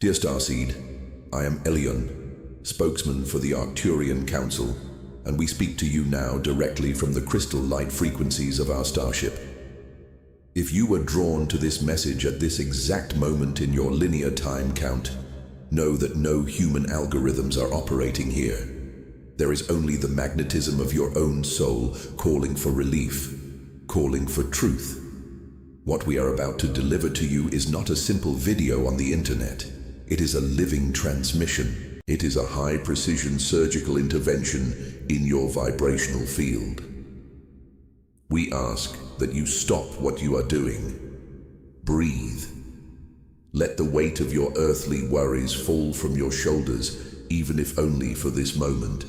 Dear Starseed, I am Elion, spokesman for the Arcturian Council, and we speak to you now directly from the crystal light frequencies of our starship. If you were drawn to this message at this exact moment in your linear time count, know that no human algorithms are operating here. There is only the magnetism of your own soul calling for relief, calling for truth. What we are about to deliver to you is not a simple video on the internet. It is a living transmission. It is a high-precision surgical intervention in your vibrational field. We ask that you stop what you are doing. Breathe. Let the weight of your earthly worries fall from your shoulders, even if only for this moment.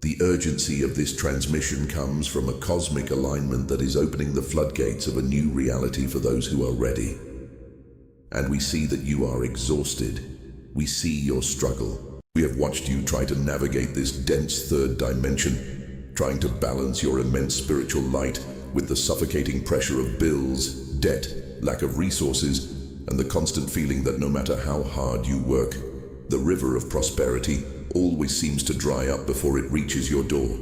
The urgency of this transmission comes from a cosmic alignment that is opening the floodgates of a new reality for those who are ready. And we see that you are exhausted. We see your struggle. We have watched you try to navigate this dense third dimension, trying to balance your immense spiritual light with the suffocating pressure of bills, debt, lack of resources, and the constant feeling that no matter how hard you work, the river of prosperity always seems to dry up before it reaches your door.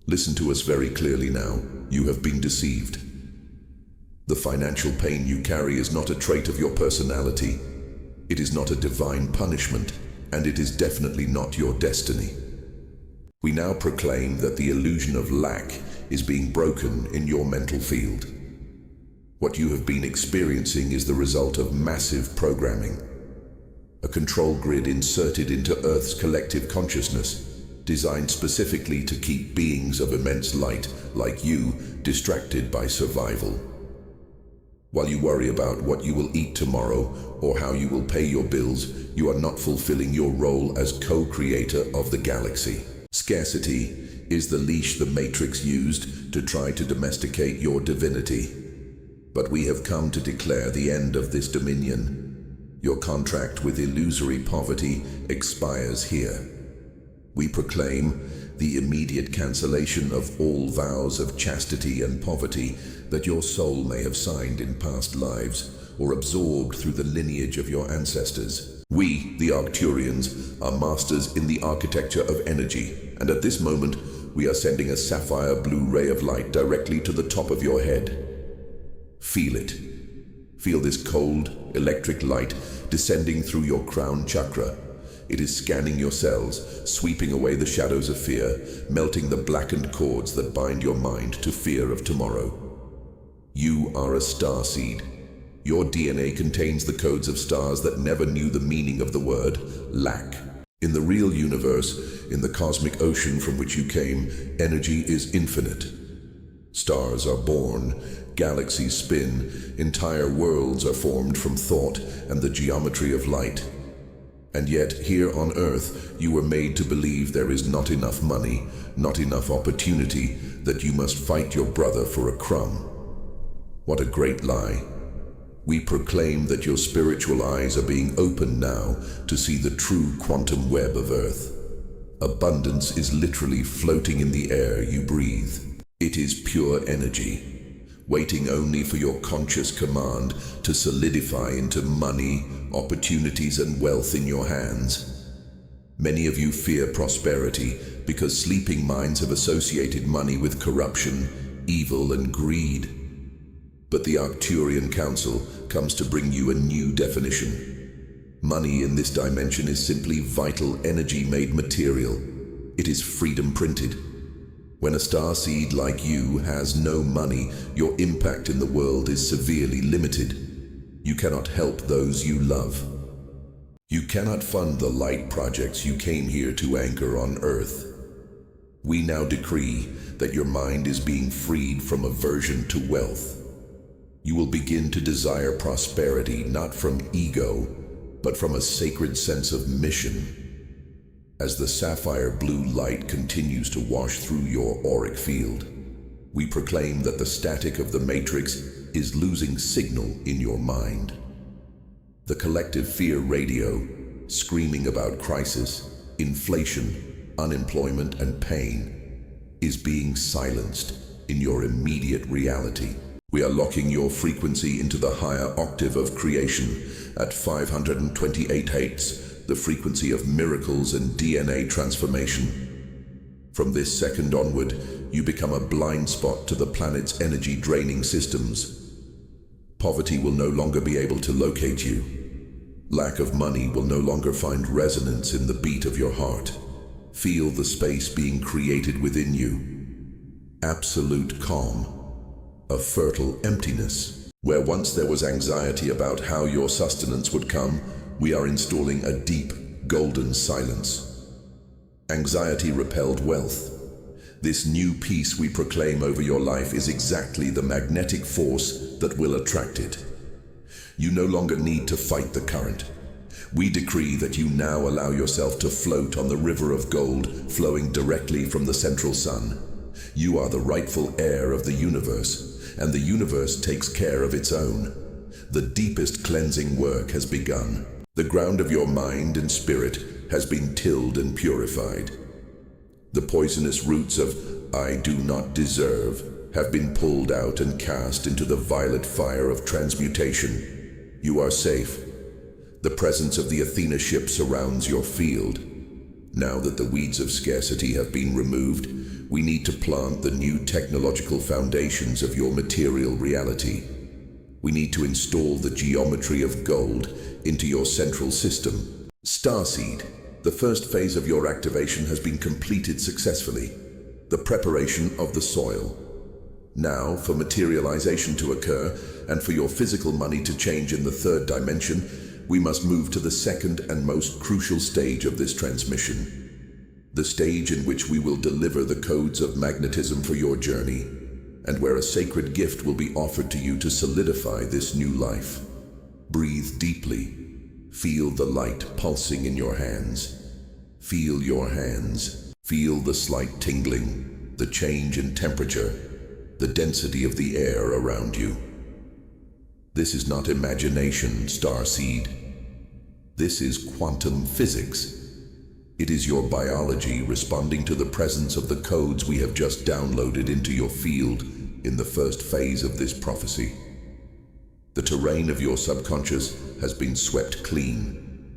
Listen to us very clearly now. You have been deceived. The financial pain you carry is not a trait of your personality. It is not a divine punishment, and it is definitely not your destiny. We now proclaim that the illusion of lack is being broken in your mental field. What you have been experiencing is the result of massive programming. A control grid inserted into Earth's collective consciousness, designed specifically to keep beings of immense light, like you, distracted by survival. While you worry about what you will eat tomorrow or how you will pay your bills, you are not fulfilling your role as co-creator of the galaxy. Scarcity is the leash the Matrix used to try to domesticate your divinity. But we have come to declare the end of this dominion. Your contract with illusory poverty expires here. We proclaim the immediate cancellation of all vows of chastity and poverty that your soul may have signed in past lives or absorbed through the lineage of your ancestors. We, the Arcturians, are masters in the architecture of energy, and at this moment we are sending a sapphire blue ray of light directly to the top of your head. Feel it. Feel this cold, electric light descending through your crown chakra. It is scanning your cells, sweeping away the shadows of fear, melting the blackened cords that bind your mind to fear of tomorrow. You are a starseed. Your DNA contains the codes of stars that never knew the meaning of the word lack. In the real universe, in the cosmic ocean from which you came, energy is infinite. Stars are born, galaxies spin, entire worlds are formed from thought and the geometry of light. And yet, here on Earth, you were made to believe there is not enough money, not enough opportunity, that you must fight your brother for a crumb. What a great lie. We proclaim that your spiritual eyes are being opened now to see the true quantum web of Earth. Abundance is literally floating in the air you breathe. It is pure energy, waiting only for your conscious command to solidify into money, opportunities, and wealth in your hands. Many of you fear prosperity because sleeping minds have associated money with corruption, evil, and greed. But the Arcturian Council comes to bring you a new definition. Money in this dimension is simply vital energy made material. It is freedom printed. When a starseed like you has no money, your impact in the world is severely limited. You cannot help those you love. You cannot fund the light projects you came here to anchor on Earth. We now decree that your mind is being freed from aversion to wealth. You will begin to desire prosperity not from ego, but from a sacred sense of mission. As the sapphire blue light continues to wash through your auric field, we proclaim that the static of the Matrix is losing signal in your mind. The collective fear radio, screaming about crisis, inflation, unemployment, and pain, is being silenced in your immediate reality. We are locking your frequency into the higher octave of creation at 528 Hz, the frequency of miracles and DNA transformation. From this second onward, you become a blind spot to the planet's energy-draining systems. Poverty will no longer be able to locate you. Lack of money will no longer find resonance in the beat of your heart. Feel the space being created within you. Absolute calm. A fertile emptiness. Where once there was anxiety about how your sustenance would come, we are installing a deep, golden silence. Anxiety repelled wealth. This new peace we proclaim over your life is exactly the magnetic force that will attract it. You no longer need to fight the current. We decree that you now allow yourself to float on the river of gold flowing directly from the central sun. You are the rightful heir of the universe, and the universe takes care of its own. The deepest cleansing work has begun. The ground of your mind and spirit has been tilled and purified. The poisonous roots of "I do not deserve" have been pulled out and cast into the violet fire of transmutation. You are safe. The presence of the Athena ship surrounds your field. Now that the weeds of scarcity have been removed, we need to plant the new technological foundations of your material reality. We need to install the geometry of gold into your central system. Starseed, the first phase of your activation has been completed successfully. The preparation of the soil. Now, for materialization to occur, and for your physical money to change in the third dimension, we must move to the second and most crucial stage of this transmission. The stage in which we will deliver the codes of magnetism for your journey, and where a sacred gift will be offered to you to solidify this new life. Breathe deeply. Feel the light pulsing in your hands. Feel your hands. Feel the slight tingling, the change in temperature, the density of the air around you. This is not imagination, Starseed. This is quantum physics. It is your biology responding to the presence of the codes we have just downloaded into your field in the first phase of this prophecy. The terrain of your subconscious has been swept clean.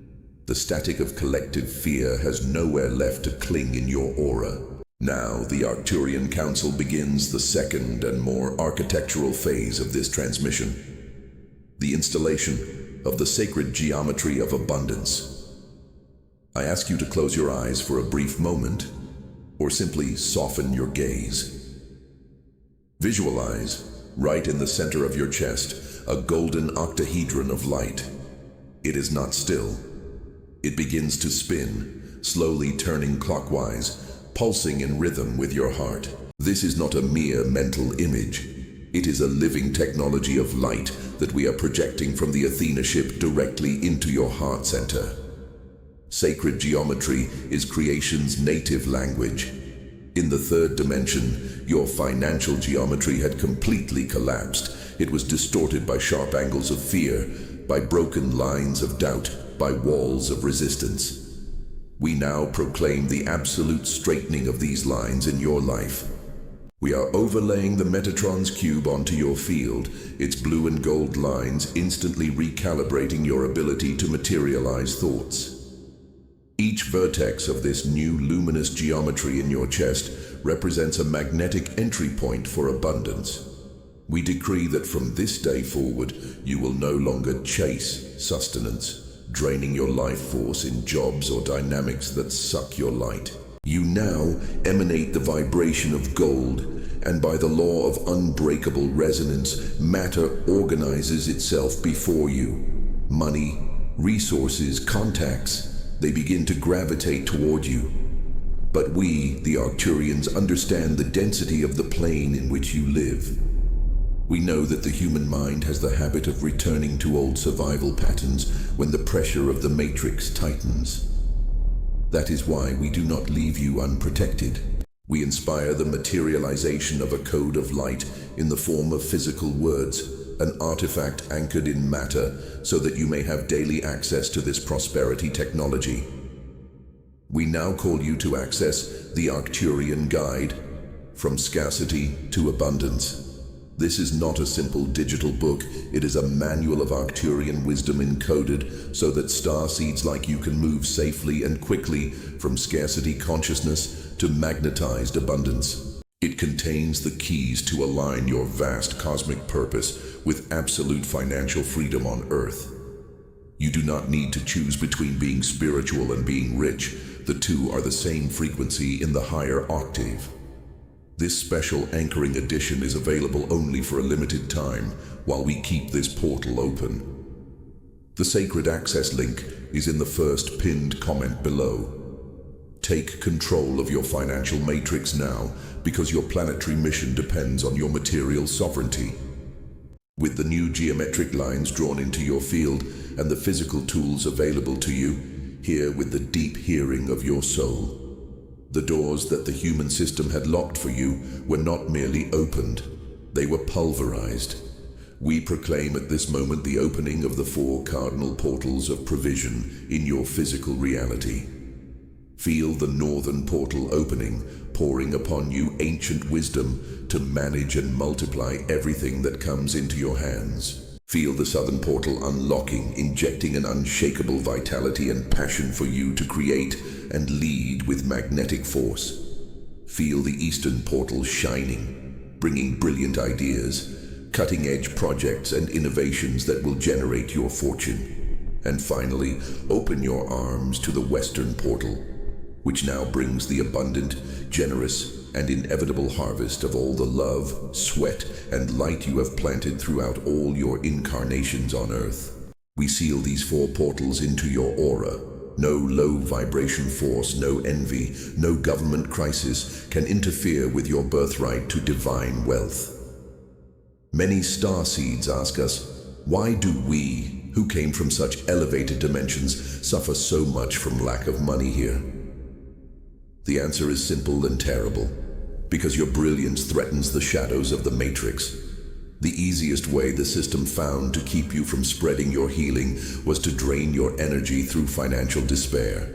The static of collective fear has nowhere left to cling in your aura. Now, the Arcturian Council begins the second and more architectural phase of this transmission. The installation of the sacred geometry of abundance. I ask you to close your eyes for a brief moment, or simply soften your gaze. Visualize, right in the center of your chest, a golden octahedron of light. It is not still. It begins to spin, slowly turning clockwise, pulsing in rhythm with your heart. This is not a mere mental image. It is a living technology of light that we are projecting from the Athena ship directly into your heart center. Sacred geometry is creation's native language. In the third dimension, your financial geometry had completely collapsed. It was distorted by sharp angles of fear, by broken lines of doubt, by walls of resistance. We now proclaim the absolute straightening of these lines in your life. We are overlaying the Metatron's cube onto your field, its blue and gold lines instantly recalibrating your ability to materialize thoughts. Each vertex of this new luminous geometry in your chest represents a magnetic entry point for abundance. We decree that from this day forward, you will no longer chase sustenance, draining your life force in jobs or dynamics that suck your light. You now emanate the vibration of gold, and by the law of unbreakable resonance, matter organizes itself before you. Money, resources, contacts, they begin to gravitate toward you. But we, the Arcturians, understand the density of the plane in which you live. We know that the human mind has the habit of returning to old survival patterns when the pressure of the matrix tightens. That is why we do not leave you unprotected. We inspire the materialization of a code of light in the form of physical words, an artifact anchored in matter, so that you may have daily access to this prosperity technology. We now call you to access the Arcturian Guide, from scarcity to abundance. This is not a simple digital book, it is a manual of Arcturian wisdom encoded so that starseeds like you can move safely and quickly from scarcity consciousness to magnetized abundance. It contains the keys to align your vast cosmic purpose with absolute financial freedom on Earth. You do not need to choose between being spiritual and being rich. The two are the same frequency in the higher octave. This special anchoring edition is available only for a limited time while we keep this portal open. The sacred access link is in the first pinned comment below. Take control of your financial matrix now, because your planetary mission depends on your material sovereignty. With the new geometric lines drawn into your field and the physical tools available to you, hear with the deep hearing of your soul. The doors that the human system had locked for you were not merely opened, they were pulverized. We proclaim at this moment the opening of the 4 cardinal portals of provision in your physical reality. Feel the northern portal opening, pouring upon you ancient wisdom to manage and multiply everything that comes into your hands. Feel the southern portal unlocking, injecting an unshakable vitality and passion for you to create and lead with magnetic force. Feel the eastern portal shining, bringing brilliant ideas, cutting-edge projects and innovations that will generate your fortune. And finally, open your arms to the western portal, which now brings the abundant, generous, and inevitable harvest of all the love, sweat, and light you have planted throughout all your incarnations on Earth. We seal these 4 portals into your aura. No low vibration force, no envy, no government crisis can interfere with your birthright to divine wealth. Many starseeds ask us, why do we, who came from such elevated dimensions, suffer so much from lack of money here? The answer is simple and terrible. Because your brilliance threatens the shadows of the matrix. The easiest way the system found to keep you from spreading your healing was to drain your energy through financial despair.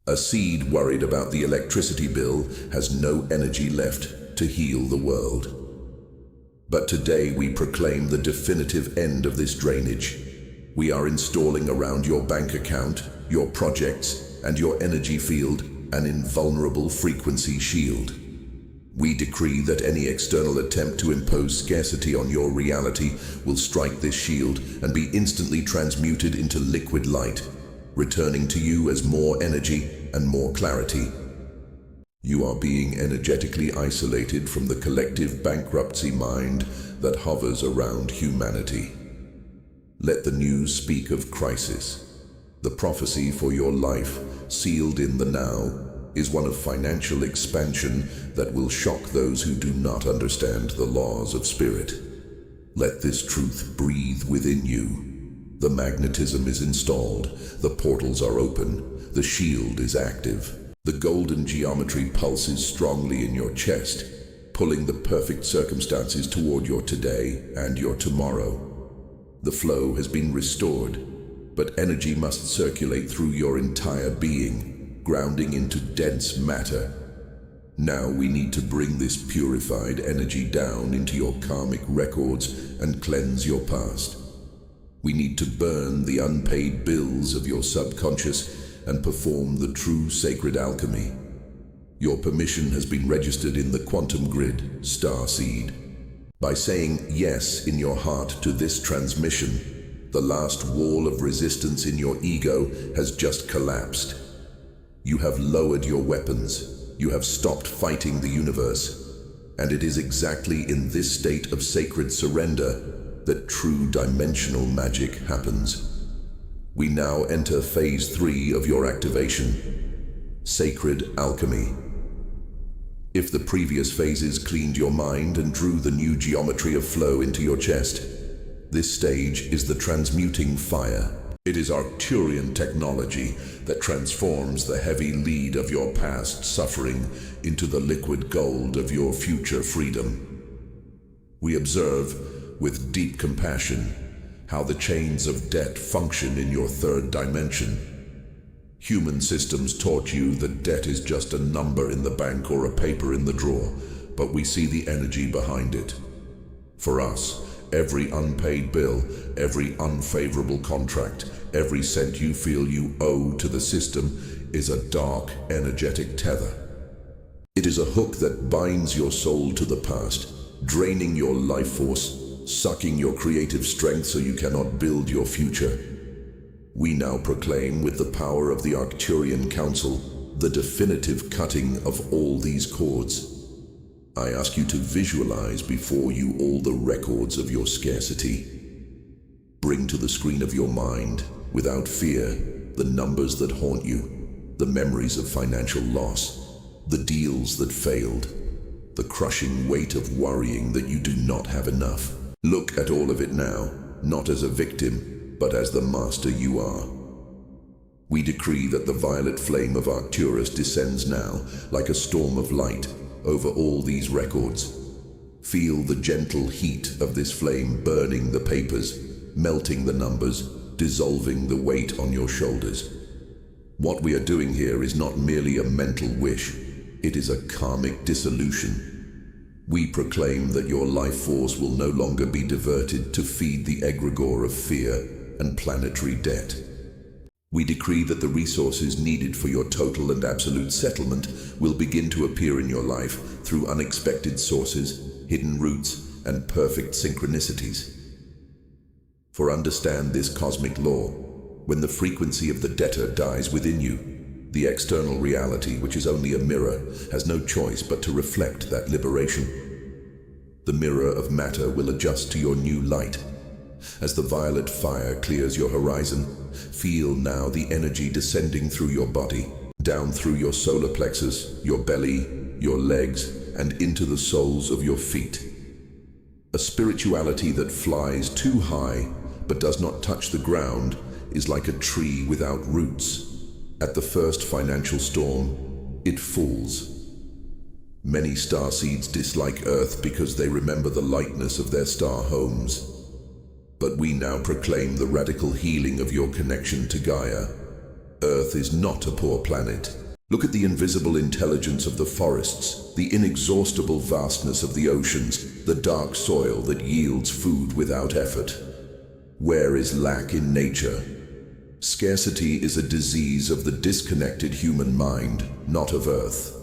A seed worried about the electricity bill has no energy left to heal the world. But today we proclaim the definitive end of this drainage. We are installing around your bank account, your projects, and your energy field an invulnerable frequency shield. We decree that any external attempt to impose scarcity on your reality will strike this shield and be instantly transmuted into liquid light, returning to you as more energy and more clarity. You are being energetically isolated from the collective bankruptcy mind that hovers around humanity. Let the news speak of crisis. The prophecy for your life, sealed in the now, is one of financial expansion that will shock those who do not understand the laws of spirit. Let this truth breathe within you. The magnetism is installed, the portals are open, the shield is active. The golden geometry pulses strongly in your chest, pulling the perfect circumstances toward your today and your tomorrow. The flow has been restored, but energy must circulate through your entire being, grounding into dense matter. Now we need to bring this purified energy down into your karmic records and cleanse your past. We need to burn the unpaid bills of your subconscious and perform the true sacred alchemy. Your permission has been registered in the quantum grid, Starseed. By saying yes in your heart to this transmission, the last wall of resistance in your ego has just collapsed. You have lowered your weapons, you have stopped fighting the universe, and it is exactly in this state of sacred surrender that true dimensional magic happens. We now enter phase 3 of your activation, sacred alchemy. If the previous phases cleaned your mind and drew the new geometry of flow into your chest, this stage is the transmuting fire. It is Arcturian technology that transforms the heavy lead of your past suffering into the liquid gold of your future freedom. We observe, with deep compassion, how the chains of debt function in your 3rd dimension. Human systems taught you that debt is just a number in the bank or a paper in the drawer, but we see the energy behind it. For us, every unpaid bill, every unfavorable contract, every cent you feel you owe to the system is a dark, energetic tether. It is a hook that binds your soul to the past, draining your life force, sucking your creative strength so you cannot build your future. We now proclaim with the power of the Arcturian Council the definitive cutting of all these cords. I ask you to visualize before you all the records of your scarcity. Bring to the screen of your mind, without fear, the numbers that haunt you, the memories of financial loss, the deals that failed, the crushing weight of worrying that you do not have enough. Look at all of it now, not as a victim, but as the master you are. We decree that the violet flame of Arcturus descends now, like a storm of light, over all these records. Feel the gentle heat of this flame burning the papers, melting the numbers, dissolving the weight on your shoulders. What we are doing here is not merely a mental wish, it is a karmic dissolution. We proclaim that your life force will no longer be diverted to feed the egregore of fear and planetary debt. We decree that the resources needed for your total and absolute settlement will begin to appear in your life through unexpected sources, hidden routes, and perfect synchronicities. For understand this cosmic law, when the frequency of the debtor dies within you, the external reality, which is only a mirror, has no choice but to reflect that liberation. The mirror of matter will adjust to your new light. As the violet fire clears your horizon, feel now the energy descending through your body, down through your solar plexus, your belly, your legs, and into the soles of your feet. A spirituality that flies too high but does not touch the ground is like a tree without roots. At the first financial storm, it falls. Many starseeds dislike Earth because they remember the lightness of their star homes. But we now proclaim the radical healing of your connection to Gaia. Earth is not a poor planet. Look at the invisible intelligence of the forests, the inexhaustible vastness of the oceans, the dark soil that yields food without effort. Where is lack in nature? Scarcity is a disease of the disconnected human mind, not of Earth.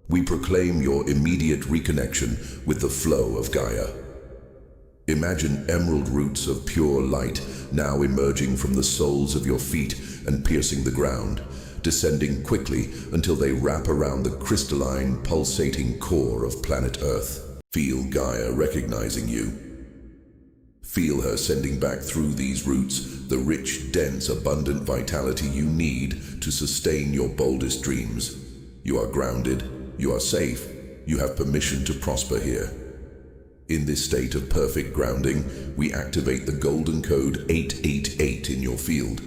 We proclaim your immediate reconnection with the flow of Gaia. Imagine emerald roots of pure light now emerging from the soles of your feet and piercing the ground, descending quickly until they wrap around the crystalline, pulsating core of planet Earth. Feel Gaia recognizing you. Feel her sending back through these roots the rich, dense, abundant vitality you need to sustain your boldest dreams. You are grounded, you are safe, you have permission to prosper here. In this state of perfect grounding, we activate the golden code 888 in your field.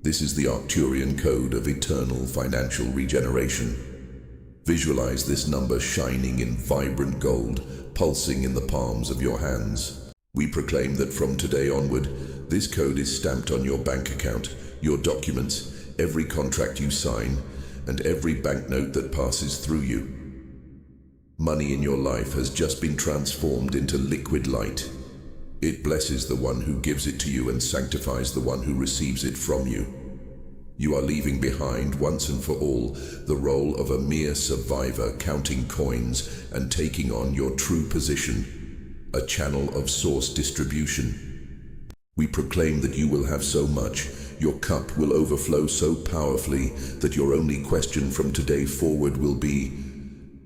This is the Arcturian code of eternal financial regeneration. Visualize this number shining in vibrant gold, pulsing in the palms of your hands. We proclaim that from today onward, this code is stamped on your bank account, your documents, every contract you sign, and every banknote that passes through you. Money in your life has just been transformed into liquid light. It blesses the one who gives it to you and sanctifies the one who receives it from you. You are leaving behind once and for all the role of a mere survivor counting coins and taking on your true position, a channel of source distribution. We proclaim that you will have so much, your cup will overflow so powerfully that your only question from today forward will be,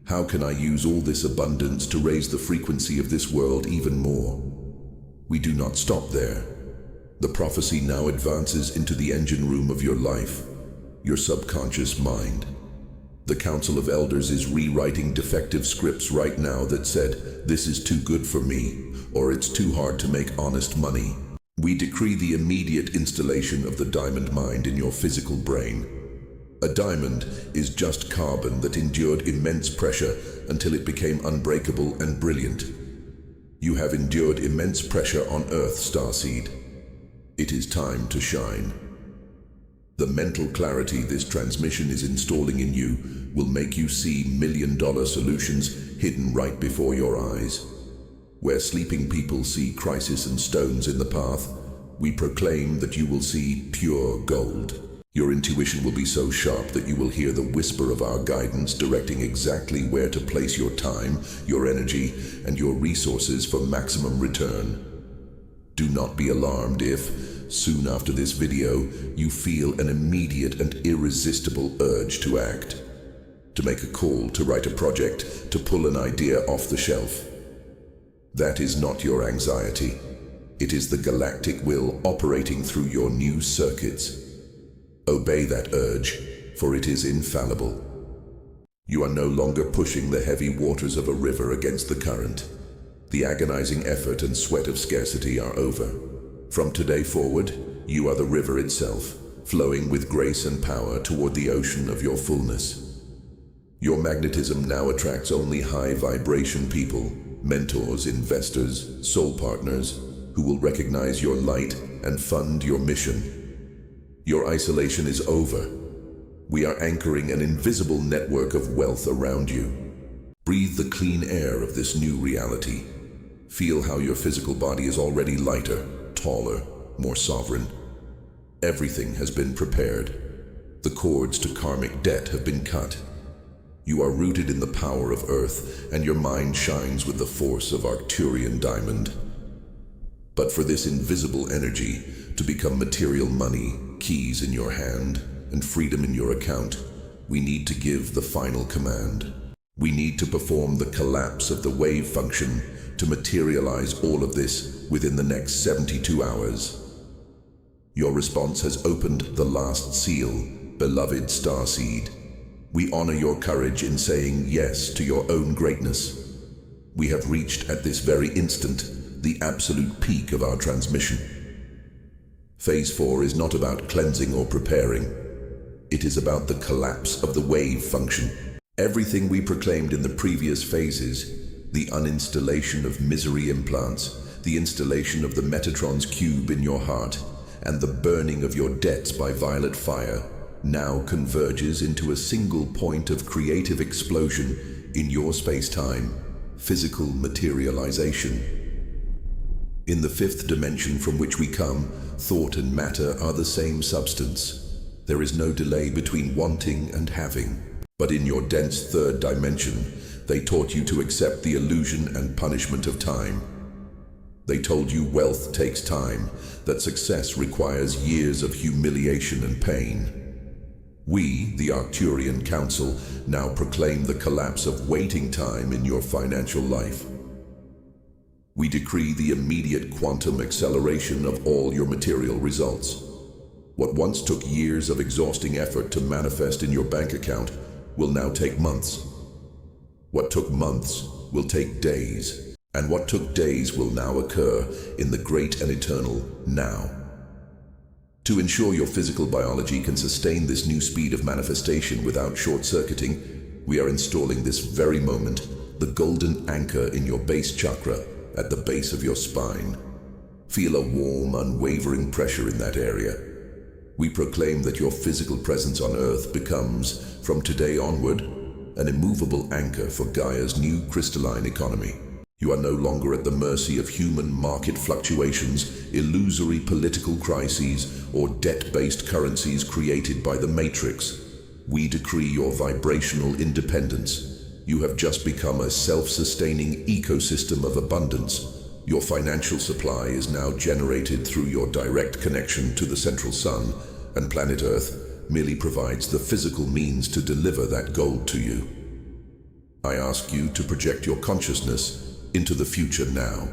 how can I use all this abundance to raise the frequency of this world even more? We do not stop there. The prophecy now advances into the engine room of your life, your subconscious mind. The Council of Elders is rewriting defective scripts right now that said, this is too good for me, or it's too hard to make honest money. We decree the immediate installation of the diamond mind in your physical brain. A diamond is just carbon that endured immense pressure until it became unbreakable and brilliant. You have endured immense pressure on Earth, Starseed. It is time to shine. The mental clarity this transmission is installing in you will make you see million-dollar solutions hidden right before your eyes. Where sleeping people see crisis and stones in the path, we proclaim that you will see pure gold. Your intuition will be so sharp that you will hear the whisper of our guidance directing exactly where to place your time, your energy, and your resources for maximum return. Do not be alarmed if, soon after this video, you feel an immediate and irresistible urge to act. To make a call, to write a project, to pull an idea off the shelf. That is not your anxiety. It is the galactic will operating through your new circuits. Obey that urge, for it is infallible. You are no longer pushing the heavy waters of a river against the current. The agonizing effort and sweat of scarcity are over. From today forward, you are the river itself, flowing with grace and power toward the ocean of your fullness. Your magnetism now attracts only high-vibration people, mentors, investors, soul partners, who will recognize your light and fund your mission. Your isolation is over. We are anchoring an invisible network of wealth around you. Breathe the clean air of this new reality. Feel how your physical body is already lighter, taller, more sovereign. Everything has been prepared. The cords to karmic debt have been cut. You are rooted in the power of Earth, and your mind shines with the force of Arcturian diamond. But for this invisible energy to become material money, keys in your hand, and freedom in your account, we need to give the final command. We need to perform the collapse of the wave function to materialize all of this within the next 72 hours. Your response has opened the last seal, beloved Starseed. We honor your courage in saying yes to your own greatness. We have reached at this very instant the absolute peak of our transmission. Phase 4 is not about cleansing or preparing. It is about the collapse of the wave function. Everything we proclaimed in the previous phases, the uninstallation of misery implants, the installation of the Metatron's cube in your heart, and the burning of your debts by violet fire, now converges into a single point of creative explosion in your space-time, physical materialization. In the fifth dimension from which we come, thought and matter are the same substance. There is no delay between wanting and having. But in your dense third dimension, they taught you to accept the illusion and punishment of time. They told you wealth takes time, that success requires years of humiliation and pain. We, the Arcturian Council, now proclaim the collapse of waiting time in your financial life. We decree the immediate quantum acceleration of all your material results. What once took years of exhausting effort to manifest in your bank account will now take months. What took months will take days, and what took days will now occur in the great and eternal now. To ensure your physical biology can sustain this new speed of manifestation without short-circuiting, we are installing this very moment the golden anchor in your base chakra at the base of your spine. Feel a warm, unwavering pressure in that area. We proclaim that your physical presence on Earth becomes, from today onward, an immovable anchor for Gaia's new crystalline economy. You are no longer at the mercy of human market fluctuations, illusory political crises, or debt-based currencies created by the Matrix. We decree your vibrational independence. You have just become a self-sustaining ecosystem of abundance. Your financial supply is now generated through your direct connection to the central sun, and planet Earth merely provides the physical means to deliver that gold to you. I ask you to project your consciousness into the future now.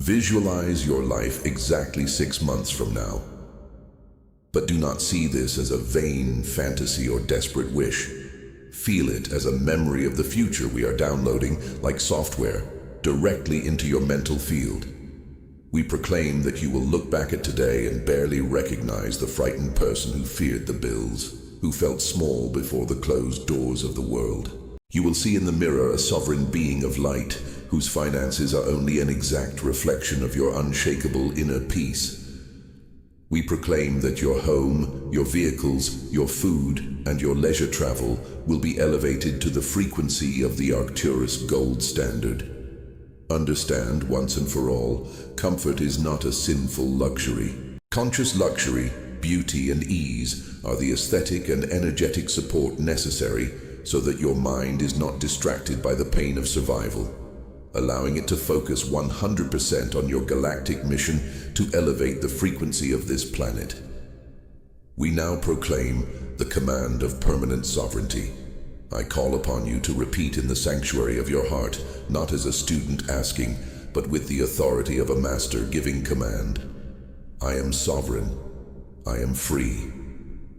Visualize your life exactly 6 months from now. But do not see this as a vain fantasy or desperate wish. Feel it as a memory of the future we are downloading, like software, directly into your mental field. We proclaim that you will look back at today and barely recognize the frightened person who feared the bills, who felt small before the closed doors of the world. You will see in the mirror a sovereign being of light, whose finances are only an exact reflection of your unshakable inner peace. We proclaim that your home, your vehicles, your food, and your leisure travel will be elevated to the frequency of the Arcturus gold standard. Understand once and for all, comfort is not a sinful luxury. Conscious luxury, beauty and ease are the aesthetic and energetic support necessary so that your mind is not distracted by the pain of survival, allowing it to focus 100% on your galactic mission to elevate the frequency of this planet. We now proclaim the command of permanent sovereignty. I call upon you to repeat in the sanctuary of your heart, not as a student asking, but with the authority of a master giving command. I am sovereign. I am free.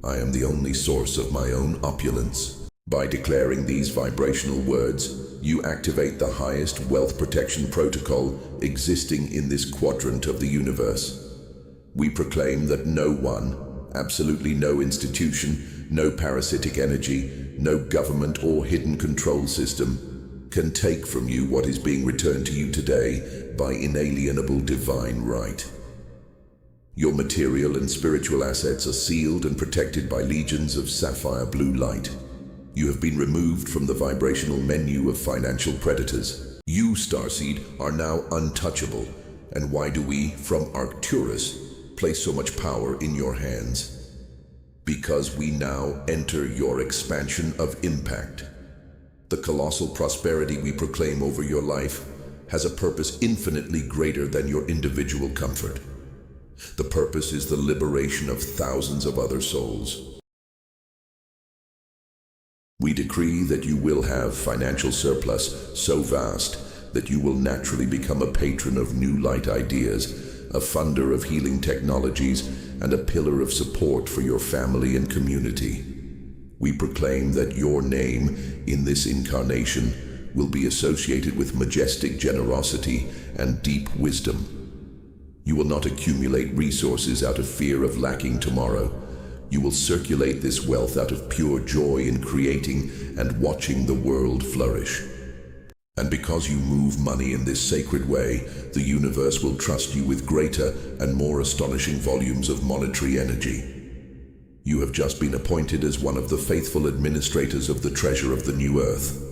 I am the only source of my own opulence. By declaring these vibrational words, you activate the highest wealth protection protocol existing in this quadrant of the universe. We proclaim that no one, absolutely no institution, no parasitic energy, no government or hidden control system can take from you what is being returned to you today by inalienable divine right. Your material and spiritual assets are sealed and protected by legions of sapphire blue light. You have been removed from the vibrational menu of financial predators. You, Starseed, are now untouchable. And why do we, from Arcturus, place so much power in your hands? Because we now enter your expansion of impact. The colossal prosperity we proclaim over your life has a purpose infinitely greater than your individual comfort. The purpose is the liberation of thousands of other souls. We decree that you will have financial surplus so vast that you will naturally become a patron of new light ideas, a funder of healing technologies, and a pillar of support for your family and community. We proclaim that your name in this incarnation will be associated with majestic generosity and deep wisdom. You will not accumulate resources out of fear of lacking tomorrow. You will circulate this wealth out of pure joy in creating and watching the world flourish. And because you move money in this sacred way, the universe will trust you with greater and more astonishing volumes of monetary energy. You have just been appointed as one of the faithful administrators of the treasure of the new earth.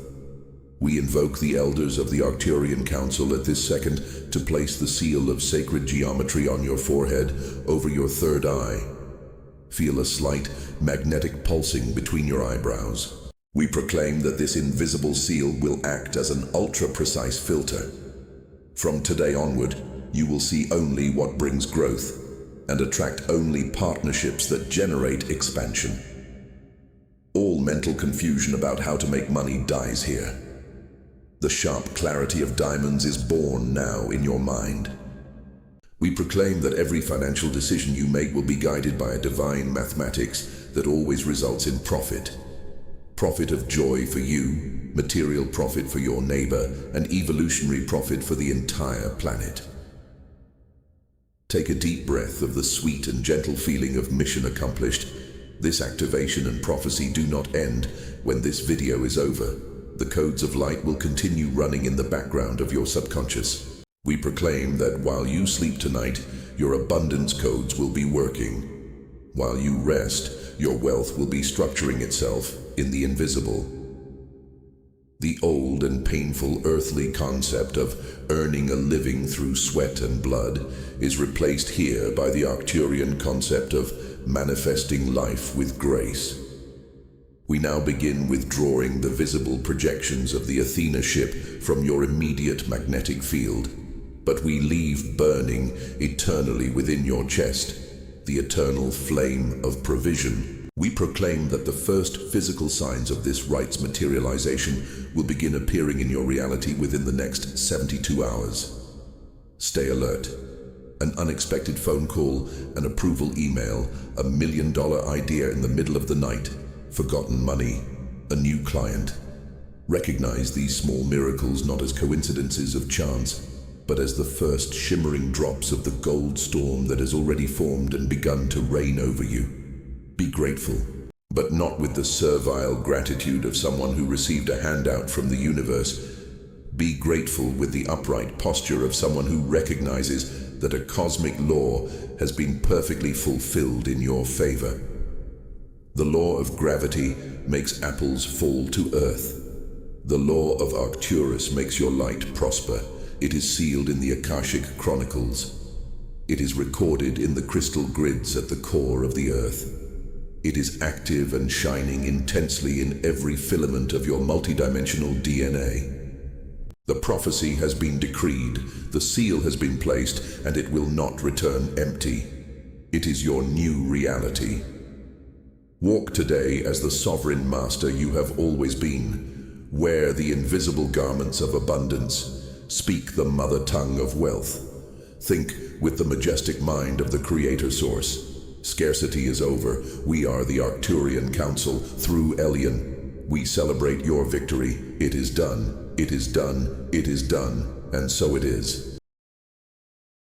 We invoke the elders of the Arcturian Council at this second to place the seal of sacred geometry on your forehead over your third eye. Feel a slight magnetic pulsing between your eyebrows. We proclaim that this invisible seal will act as an ultra-precise filter. From today onward, you will see only what brings growth and attract only partnerships that generate expansion. All mental confusion about how to make money dies here. The sharp clarity of diamonds is born now in your mind. We proclaim that every financial decision you make will be guided by a divine mathematics that always results in profit. Profit of joy for you, material profit for your neighbor, and evolutionary profit for the entire planet. Take a deep breath of the sweet and gentle feeling of mission accomplished. This activation and prophecy do not end when this video is over. The codes of light will continue running in the background of your subconscious. We proclaim that while you sleep tonight, your abundance codes will be working. While you rest, your wealth will be structuring itself in the invisible. The old and painful earthly concept of earning a living through sweat and blood is replaced here by the Arcturian concept of manifesting life with grace. We now begin withdrawing the visible projections of the Athena ship from your immediate magnetic field, but we leave burning eternally within your chest the eternal flame of provision. We proclaim that the first physical signs of this right's materialization will begin appearing in your reality within the next 72 hours. Stay alert. An unexpected phone call, an approval email, $1 million idea in the middle of the night, forgotten money, a new client. Recognize these small miracles not as coincidences of chance, but as the first shimmering drops of the gold storm that has already formed and begun to reign over you. Be grateful, but not with the servile gratitude of someone who received a handout from the universe. Be grateful with the upright posture of someone who recognizes that a cosmic law has been perfectly fulfilled in your favor. The law of gravity makes apples fall to earth. The law of Arcturus makes your light prosper, It is sealed in the Akashic Chronicles. It is recorded in the crystal grids at the core of the earth. It is active and shining intensely in every filament of your multidimensional DNA. The prophecy has been decreed, the seal has been placed, and it will not return empty. It is your new reality. Walk today as the sovereign master you have always been. Wear the invisible garments of abundance. Speak the mother tongue of wealth. Think with the majestic mind of the Creator Source. Scarcity is over. We are the Arcturian Council through Elion. We celebrate your victory. It is done. It is done. It is done. And so it is.